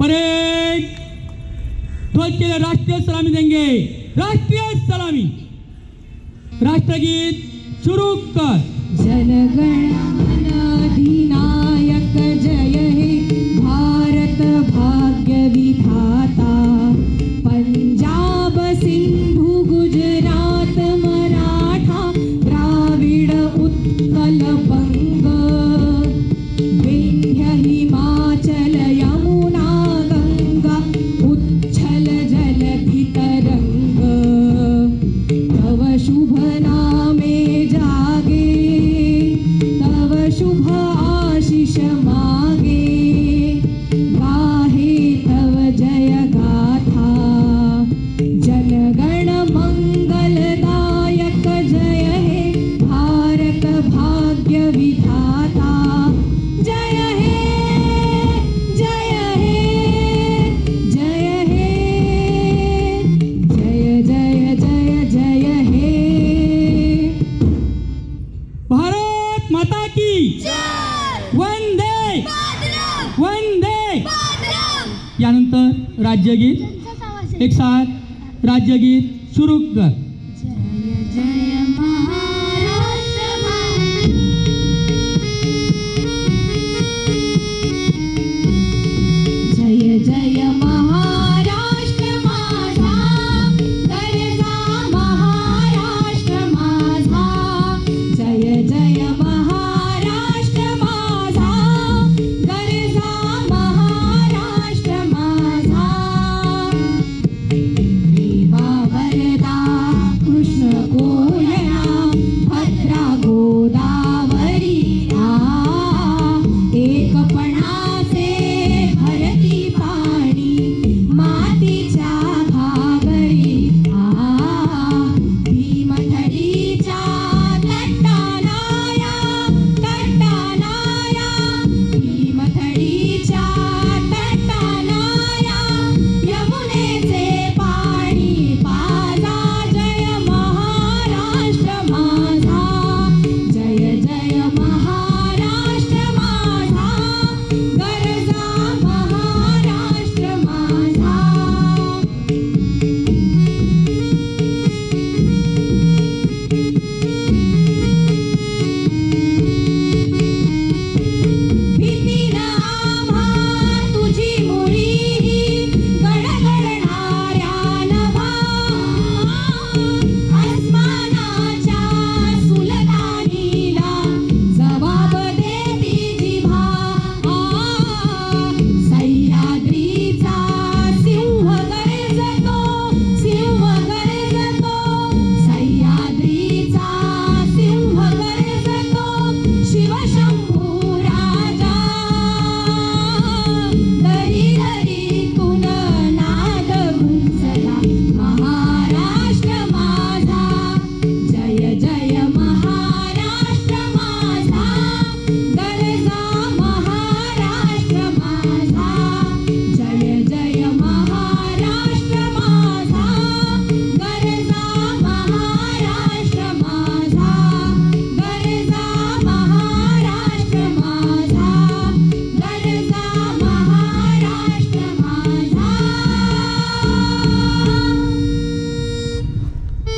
Parade ध्वज के लिए राष्ट्रीय सलामी देंगे। राष्ट्रीय सलामी। राष्ट्रगीत शुरू कर। जनगण अधिनायक जय हे भारत भाग्य विधाता। पंजाब सिंधु गुजरात मराठा द्राविड उत्कल बंग। विंध्य हिमाचल यमुना गंगा उच्छल जलधि तरंग। तव शुभ नामे जागे तव शुभ आशीष मागे। गाहे तव जय गाथा जनगण मंगलदायक जय हे भारत भाग्य विधाता। जय हे जय हे जय हे जय जय जय जय हे। भारत माता की वंदे वंदे। यानंतर राज्यगीत एक साथ राज्यगीत शुरू कर। जय जय